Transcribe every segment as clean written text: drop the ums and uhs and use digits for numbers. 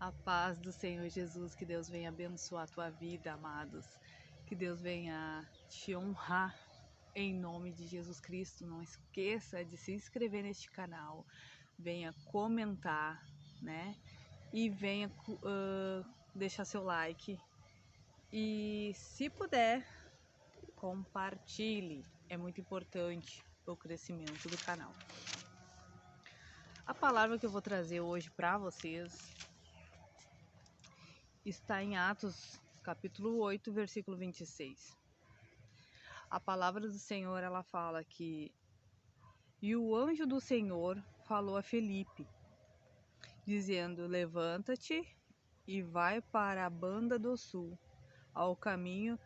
A paz do Senhor Jesus, que Deus venha abençoar a tua vida, amados. Que Deus venha te honrar em nome de Jesus Cristo. Não esqueça de se inscrever neste canal, venha comentar, né? E venha deixar seu like. E se puder, compartilhe. É muito importante para o crescimento do canal. A palavra que eu vou trazer hoje para vocês está em Atos, capítulo 8, versículo 26. A palavra do Senhor, ela fala que: "E o anjo do Senhor falou a Filipe, dizendo: Levanta-te e vai para a banda do sul, ao caminho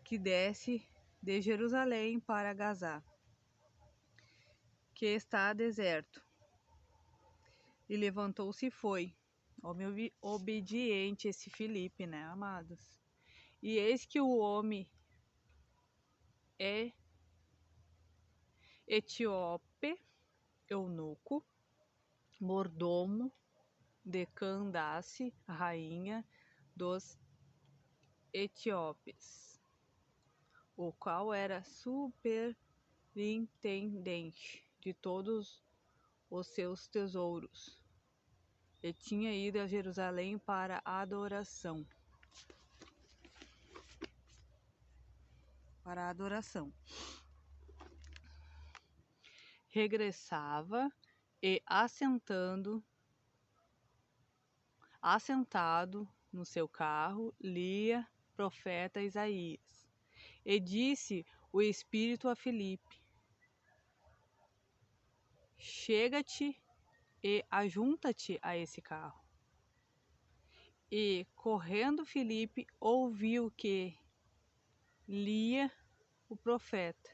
que desce de Jerusalém para Gazá, que está deserto. E levantou-se e foi." Homem obediente esse Filipe, né, amados? E eis que o homem é etíope, eunuco, mordomo de Candace, rainha dos etíopes, o qual era superintendente de todos os seus tesouros, e tinha ido a Jerusalém para a adoração. Regressava e assentado no seu carro, lia profeta Isaías. E disse o Espírito a Filipe: Chega-te e ajunta-te a esse carro. E, correndo Filipe, ouviu que lia o profeta.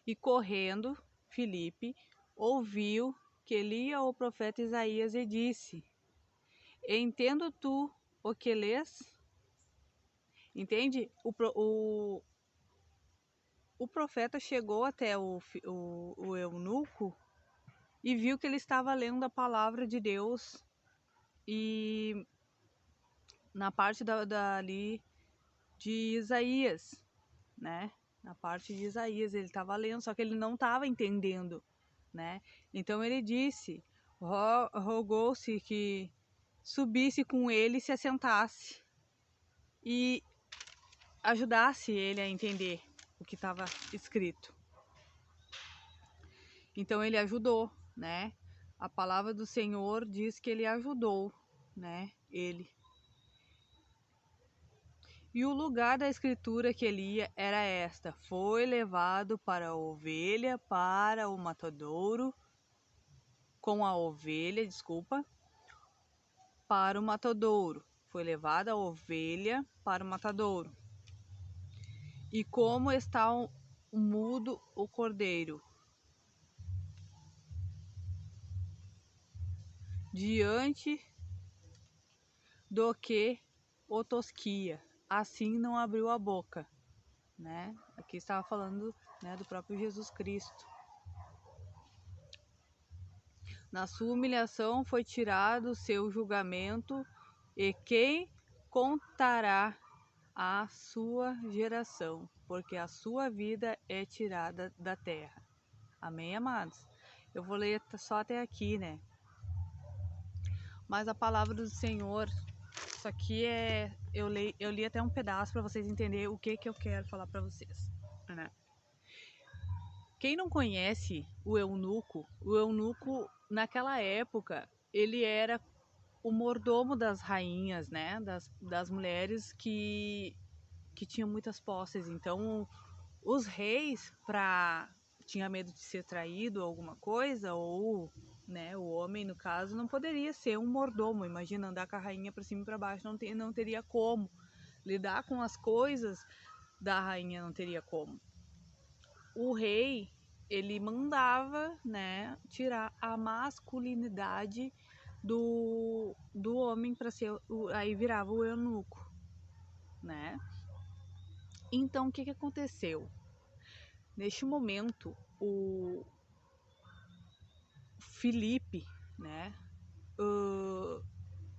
E, correndo Filipe, ouviu que lia o profeta Isaías e disse: Entendo tu o que lês? Entende? O profeta chegou até o eunuco e viu que ele estava lendo a palavra de Deus, e na parte ali de Isaías, né? Na parte de Isaías ele estava lendo, só que ele não estava entendendo, né? Então ele disse, rogou-se que subisse com ele e se assentasse e ajudasse ele a entender o que estava escrito. Então ele ajudou, né? A palavra do Senhor diz que ele ajudou, né? Ele. E o lugar da escritura que ele ia era esta: foi levado para a ovelha, para o matadouro, com a ovelha, para o matadouro. Foi levada a ovelha para o matadouro. E como está mudo o cordeiro diante do que o tosquia, assim não abriu a boca, né? Aqui estava falando, né, do próprio Jesus Cristo. Na sua humilhação foi tirado o seu julgamento, e quem contará a sua geração, porque a sua vida é tirada da terra. Amém, amados? Eu vou ler só até aqui, né? Mas a palavra do Senhor, isso aqui eu li até um pedaço para vocês entenderem o que eu quero falar para vocês, né? Quem não conhece o eunuco naquela época, ele era o mordomo das rainhas, né? Das mulheres que tinham muitas posses. Então, os reis, tinha medo de ser traído ou alguma coisa, ou, né, o homem, no caso, não poderia ser um mordomo. Imagina andar com a rainha para cima e para baixo, não teria como. Lidar com as coisas da rainha não teria como. O rei, ele mandava, né, tirar a masculinidade do homem para ser, aí virava o eunuco, né? Então, o que aconteceu? Neste momento, o Filipe, né,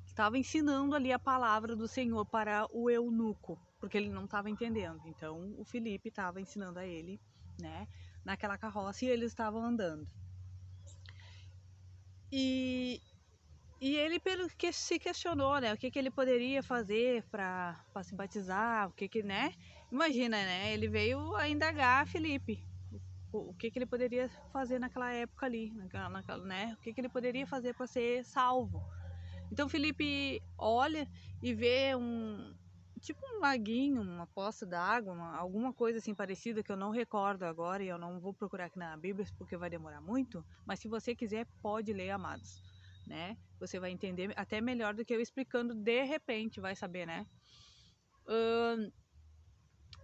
estava ensinando ali a palavra do Senhor para o eunuco, porque ele não estava entendendo. Então o Filipe estava ensinando a ele, né, naquela carroça, e eles estavam andando. E ele que se questionou, né, o que ele poderia fazer para se batizar, o que, né? Imagina, né? Ele veio a indagar Filipe o que ele poderia fazer naquela época ali, né? O que ele poderia fazer para ser salvo. Então Filipe olha e vê tipo um laguinho, uma poça d'água, alguma coisa assim parecida que eu não recordo agora e eu não vou procurar aqui na Bíblia porque vai demorar muito, mas se você quiser pode ler, amados, né? Você vai entender até melhor do que eu explicando de repente, vai saber, né?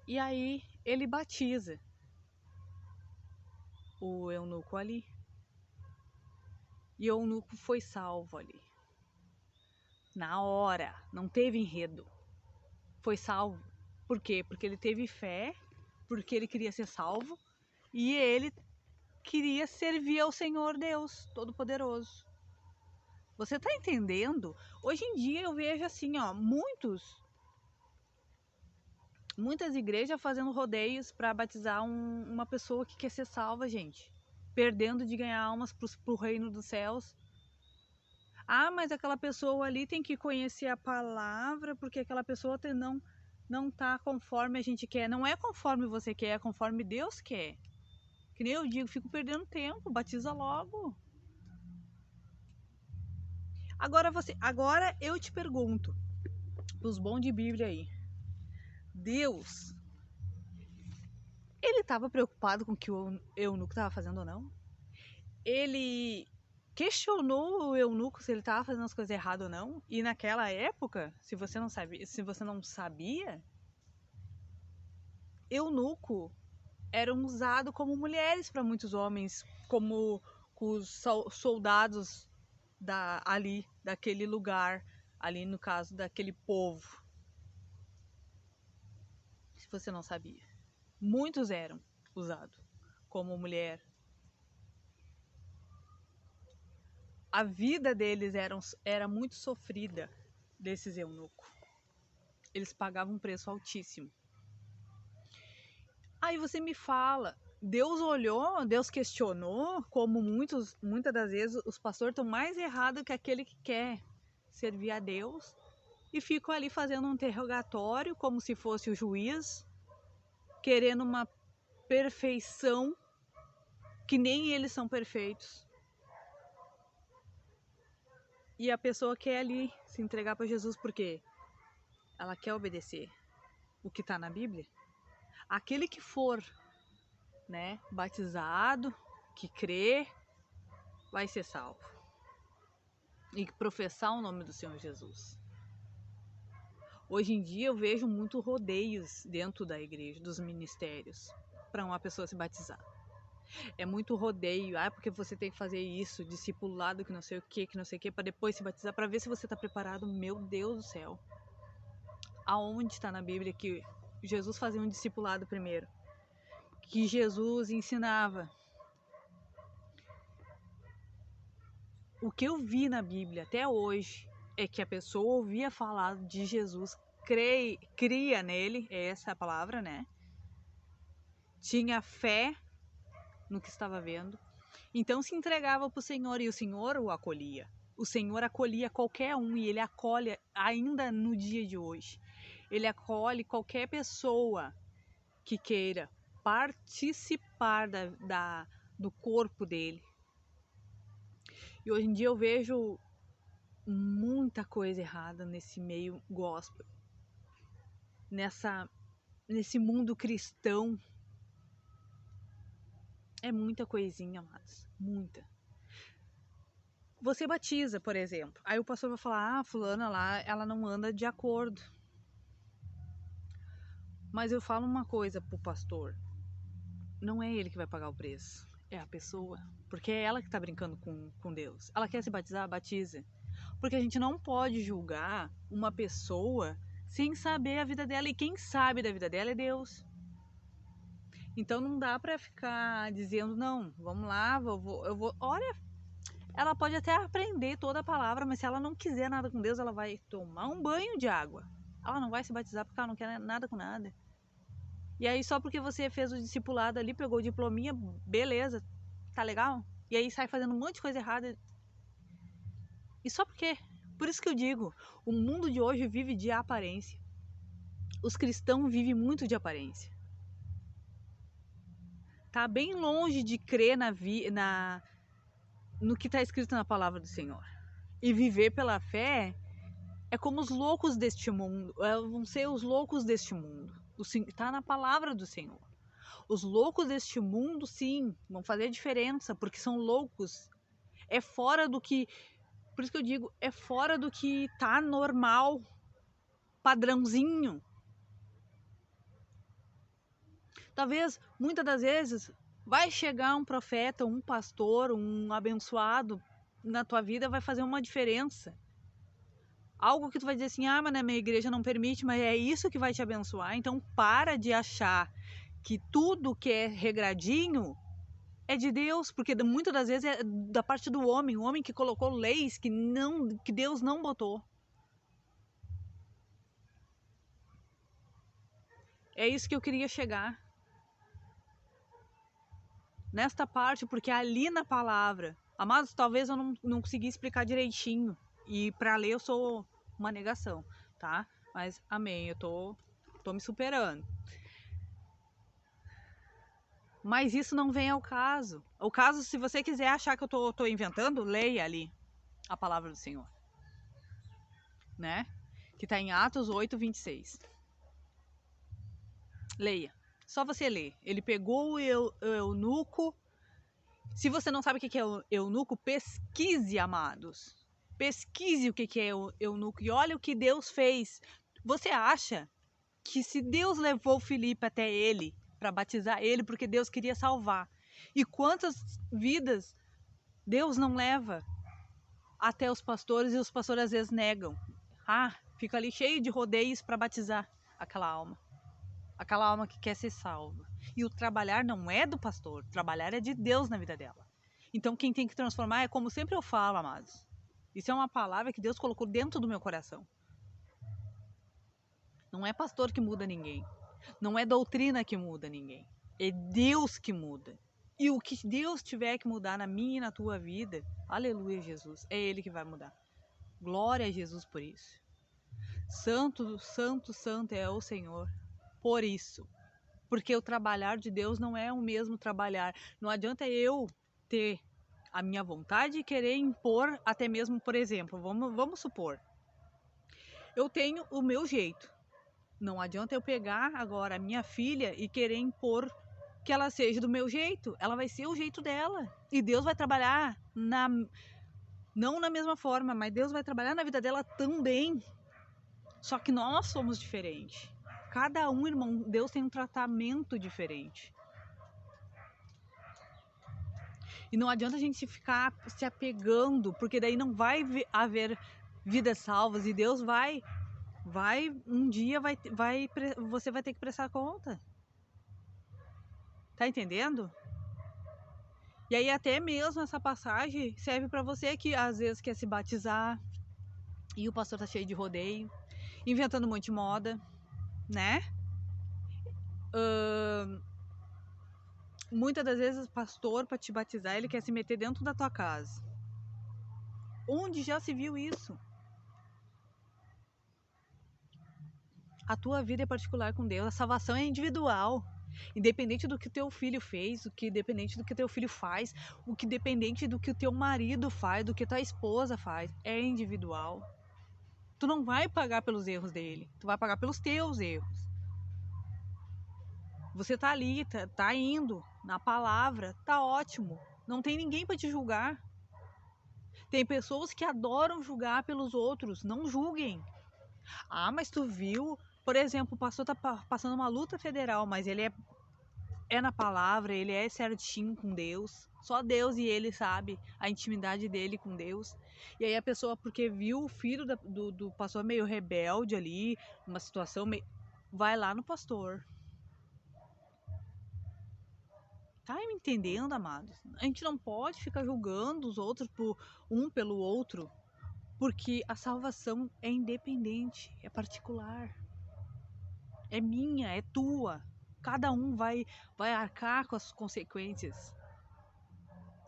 E aí ele batiza o eunuco ali. E o eunuco foi salvo ali. Na hora, não teve enredo. Foi salvo. Por quê? Porque ele teve fé, porque ele queria ser salvo e ele queria servir ao Senhor Deus Todo-Poderoso. Você tá entendendo? Hoje em dia eu vejo assim, ó, muitas igrejas fazendo rodeios para batizar uma pessoa que quer ser salva, gente. Perdendo de ganhar almas pro reino dos céus. Ah, mas aquela pessoa ali tem que conhecer a palavra, porque aquela pessoa não tá conforme a gente quer. Não é conforme você quer, é conforme Deus quer. Que nem eu digo, fico perdendo tempo, batiza logo. Agora eu te pergunto, os bons de Bíblia aí. Deus, ele estava preocupado com o que o eunuco estava fazendo ou não? Ele questionou o eunuco se ele estava fazendo as coisas erradas ou não? E naquela época, se você não sabia, eunuco eram usados como mulheres para muitos homens, como os soldados ali, daquele lugar, ali no caso daquele povo. Se você não sabia. Muitos eram usados como mulher. A vida deles era muito sofrida, desses eunucos. Eles pagavam um preço altíssimo. Aí você me fala, Deus olhou, Deus questionou, como muitas das vezes os pastores estão mais errados que aquele que quer servir a Deus e ficam ali fazendo um interrogatório como se fosse o juiz, querendo uma perfeição que nem eles são perfeitos. E a pessoa quer ali se entregar para Jesus porque ela quer obedecer o que está na Bíblia. Aquele que for, né, batizado, que crê, vai ser salvo. E professar o nome do Senhor Jesus. Hoje em dia eu vejo muito rodeios dentro da igreja, dos ministérios, para uma pessoa se batizar. É muito rodeio, porque você tem que fazer isso, discipulado, que não sei o que, para depois se batizar, para ver se você está preparado. Meu Deus do céu. Aonde está na Bíblia que Jesus fazia um discipulado primeiro? Que Jesus ensinava. O que eu vi na Bíblia até hoje é que a pessoa ouvia falar de Jesus, cria nele, é essa a palavra, né? Tinha fé no que estava vendo, então se entregava para o Senhor e o Senhor o acolhia. O Senhor acolhia qualquer um e Ele acolhe ainda no dia de hoje. Ele acolhe qualquer pessoa que queira participar do corpo dele. E hoje em dia eu vejo muita coisa errada nesse meio gospel, nesse mundo cristão. É muita coisinha, mas muita. Você batiza, por exemplo. Aí o pastor vai falar, fulana lá, ela não anda de acordo. Mas eu falo uma coisa pro pastor. Não é ele que vai pagar o preço. É a pessoa. Porque é ela que tá brincando com Deus. Ela quer se batizar? Batiza. Porque a gente não pode julgar uma pessoa sem saber a vida dela. E quem sabe da vida dela é Deus. Então não dá pra ficar dizendo, não, vamos lá, eu vou. Olha, ela pode até aprender toda a palavra, mas se ela não quiser nada com Deus, ela vai tomar um banho de água. Ela não vai se batizar porque ela não quer nada com nada. E aí só porque você fez o discipulado ali, pegou o diplominha, beleza, tá legal? E aí sai fazendo um monte de coisa errada. E só porque? Por isso que eu digo, o mundo de hoje vive de aparência. Os cristãos vivem muito de aparência. Tá bem longe de crer no que está escrito na palavra do Senhor. E viver pela fé é como os loucos deste mundo, vão ser os loucos deste mundo. Está na palavra do Senhor. Os loucos deste mundo, sim, vão fazer diferença, porque são loucos. É fora do que, por isso que eu digo, é fora do que tá normal, padrãozinho. Talvez, muitas das vezes, vai chegar um profeta, um pastor, um abençoado na tua vida, vai fazer uma diferença. Algo que tu vai dizer assim, ah, mas na minha igreja não permite, mas é isso que vai te abençoar. Então para de achar que tudo que é regradinho é de Deus, porque muitas das vezes é da parte do homem, o homem que colocou leis que Deus não botou. É isso que eu queria chegar. Nesta parte, porque ali na palavra, amados, talvez eu não consegui explicar direitinho. E para ler eu sou uma negação, tá? Mas amém, eu tô me superando. Mas isso não vem ao caso. O caso, se você quiser achar que eu tô inventando, leia ali a palavra do Senhor. Né? Que está em Atos 8, 26. Leia. Só você ler. Ele pegou o eunuco. Se você não sabe o que é o eunuco, pesquise, amados. Pesquise o que é o eunuco e olha o que Deus fez. Você acha que se Deus levou Filipe até ele para batizar ele porque Deus queria salvar, e quantas vidas Deus não leva até os pastores e os pastores às vezes negam. Ah, fica ali cheio de rodeios para batizar aquela alma que quer ser salva. E o trabalhar não é do pastor, o trabalhar é de Deus na vida dela. Então quem tem que transformar é como sempre eu falo, amados. Isso é uma palavra que Deus colocou dentro do meu coração. Não é pastor que muda ninguém. Não é doutrina que muda ninguém. É Deus que muda. E o que Deus tiver que mudar na minha e na tua vida, aleluia, Jesus, é Ele que vai mudar. Glória a Jesus por isso. Santo, santo, santo é o Senhor por isso. Porque o trabalhar de Deus não é o mesmo trabalhar. Não adianta eu ter a minha vontade e querer impor, até mesmo, por exemplo, vamos supor, eu tenho o meu jeito. Não adianta eu pegar agora a minha filha e querer impor que ela seja do meu jeito. Ela vai ser o jeito dela. E Deus vai trabalhar não na mesma forma, mas Deus vai trabalhar na vida dela também. Só que nós somos diferentes. Cada um, irmão, Deus tem um tratamento diferente. E não adianta a gente ficar se apegando, porque daí não vai haver vidas salvas e Deus um dia você vai ter que prestar conta. Tá entendendo? E aí até mesmo essa passagem serve para você que às vezes quer se batizar e o pastor tá cheio de rodeio, inventando um monte de moda, né? Muitas das vezes o pastor, para te batizar, ele quer se meter dentro da tua casa. Onde já se viu isso? A tua vida é particular com Deus, a salvação é individual. Independente do que o teu filho fez, independente do que o teu filho faz, independente do que o teu marido faz, do que tua esposa faz, é individual. Tu não vai pagar pelos erros dele, tu vai pagar pelos teus erros. Você tá ali, tá indo na palavra, tá ótimo. Não tem ninguém para te julgar. Tem pessoas que adoram julgar pelos outros, não julguem. Ah, mas tu viu, por exemplo, o pastor tá passando uma luta federal, mas ele é na palavra, ele é certinho com Deus. Só Deus e ele sabe a intimidade dele com Deus. E aí a pessoa, porque viu o filho do pastor meio rebelde ali, uma situação meio... vai lá no pastor. Tá me entendendo, amados? A gente não pode ficar julgando os outros um pelo outro, porque a salvação é independente, é particular, é minha, é tua. Cada um vai arcar com as consequências.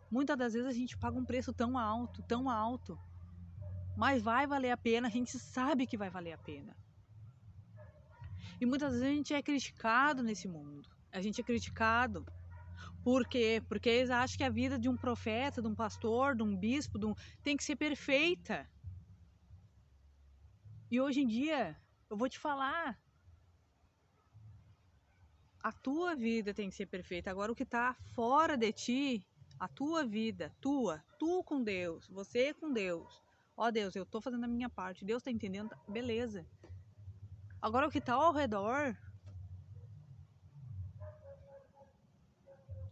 Muitas das vezes a gente paga um preço tão alto, mas vai valer a pena, a gente sabe que vai valer a pena. E muitas vezes a gente é criticado nesse mundo. A gente é criticado. Por quê? Porque eles acham que a vida de um profeta, de um pastor, de um bispo, tem que ser perfeita. E hoje em dia, eu vou te falar, a tua vida tem que ser perfeita. Agora o que está fora de ti, a tua vida, tu com Deus, você com Deus. Ó Deus, eu estou fazendo a minha parte, Deus está entendendo, beleza. Agora o que está ao redor,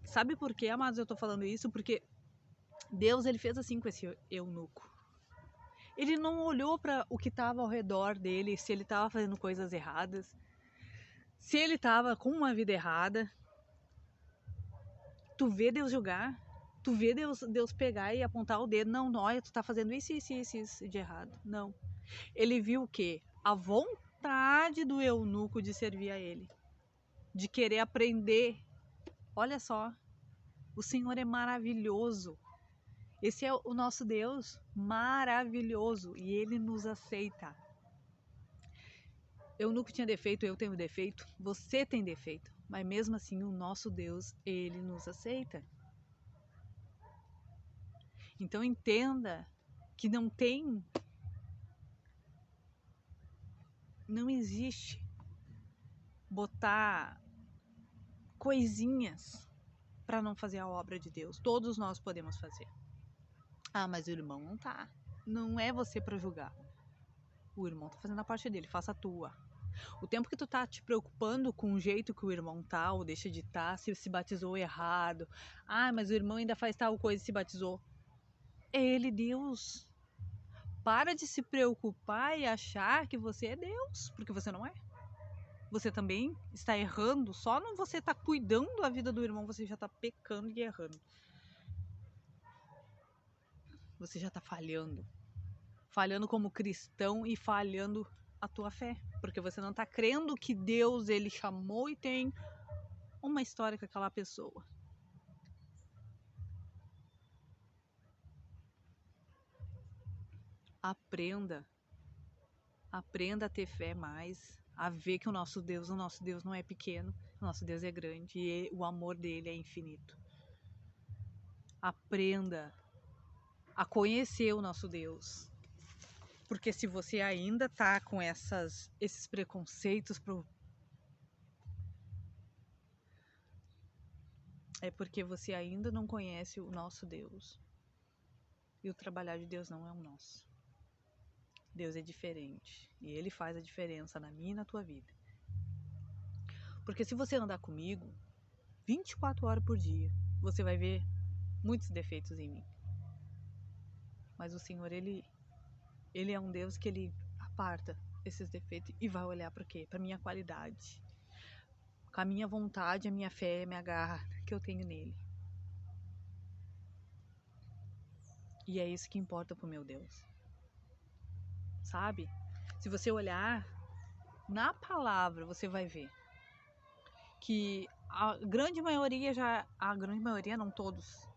sabe por quê, amados, eu estou falando isso? Porque Deus, ele fez assim com esse eunuco. Ele não olhou para o que estava ao redor dele, se ele estava fazendo coisas erradas, se ele estava com uma vida errada. Tu vê Deus julgar, tu vê Deus pegar e apontar o dedo. Não, olha, tu tá fazendo isso de errado. Não. Ele viu o quê? A vontade do eunuco de servir a ele, de querer aprender. Olha só, o Senhor é maravilhoso. Esse é o nosso Deus maravilhoso e ele nos aceita. Eunuco tinha defeito, eu tenho defeito, você tem defeito, mas mesmo assim o nosso Deus, ele nos aceita. Então entenda que não existe botar coisinhas para não fazer a obra de Deus. Todos nós podemos fazer. Ah, mas o irmão não tá. Não é você para julgar. O irmão tá fazendo a parte dele, faça a tua. O tempo que tu tá te preocupando com o jeito que o irmão tá ou deixa de estar, se batizou errado. Ah, mas o irmão ainda faz tal coisa e se batizou. É ele, Deus. Para de se preocupar e achar que você é Deus, porque você não é. Você também está errando, só não você está cuidando da vida do irmão, você já está pecando e errando. Você já está falhando. Falhando como cristão e falhando a tua fé, porque você não está crendo que Deus, ele chamou e tem uma história com aquela pessoa. Aprenda a ter fé mais, a ver que o nosso Deus não é pequeno, o nosso Deus é grande e o amor dele é infinito. Aprenda a conhecer o nosso Deus. Porque se você ainda tá com esses preconceitos, é porque você ainda não conhece o nosso Deus. E o trabalhar de Deus não é o nosso. Deus é diferente. E Ele faz a diferença na minha e na tua vida. Porque se você andar comigo 24 horas por dia, você vai ver muitos defeitos em mim. Mas o Senhor, Ele é um Deus que Ele aparta esses defeitos e vai olhar para quê? Para minha qualidade. Com a minha vontade, a minha fé, a minha garra que eu tenho nele. E é isso que importa pro meu Deus. Sabe? Se você olhar na palavra, você vai ver que a grande maioria não todos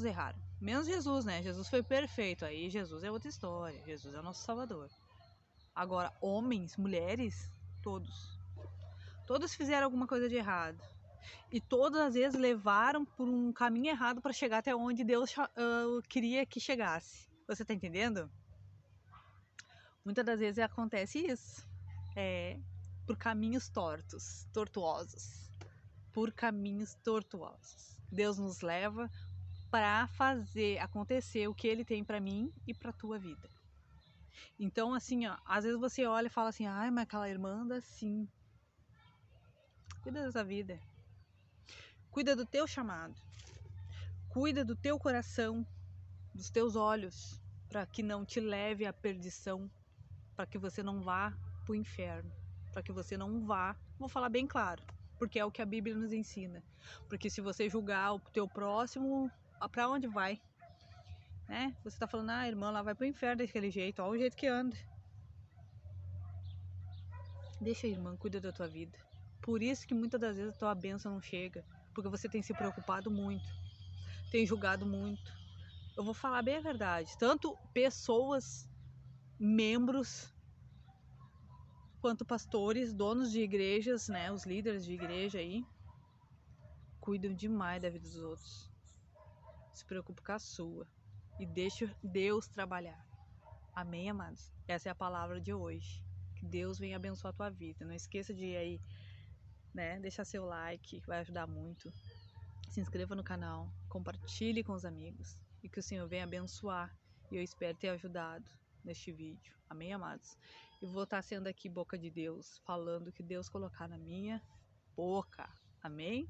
erraram. Menos Jesus, né? Jesus foi perfeito, aí Jesus é outra história. Jesus é o nosso Salvador. Agora, homens, mulheres, todos fizeram alguma coisa de errado. E todas as vezes levaram por um caminho errado para chegar até onde Deus queria que chegasse. Você tá entendendo? Muitas das vezes acontece isso. Por caminhos tortuosos. Por caminhos tortuosos. Deus nos leva para fazer acontecer o que Ele tem para mim e para tua vida. Então, assim, ó, às vezes você olha e fala assim, ai, mas aquela irmã anda assim. Cuida dessa vida. Cuida do teu chamado. Cuida do teu coração, dos teus olhos, para que não te leve à perdição, para que você não vá para o inferno, para que você não vá, vou falar bem claro, porque é o que a Bíblia nos ensina. Porque se você julgar o teu próximo, pra onde vai? Né? Você tá falando, a irmã lá vai pro inferno daquele jeito, olha o jeito que anda. Deixa a irmã, cuida da tua vida. Por isso que muitas das vezes a tua bênção não chega, porque você tem se preocupado muito, tem julgado muito. Eu vou falar bem a verdade, tanto pessoas, membros, quanto pastores, donos de igrejas, né, os líderes de igreja aí, cuidam demais da vida dos outros. Se preocupa com a sua e deixa Deus trabalhar. Amém, amados? Essa é a palavra de hoje. Que Deus venha abençoar a tua vida. Não esqueça de ir aí, né, deixar seu like, vai ajudar muito. Se inscreva no canal, compartilhe com os amigos e que o Senhor venha abençoar. E eu espero ter ajudado neste vídeo. Amém, amados? E vou estar sendo aqui boca de Deus, falando o que Deus colocar na minha boca. Amém?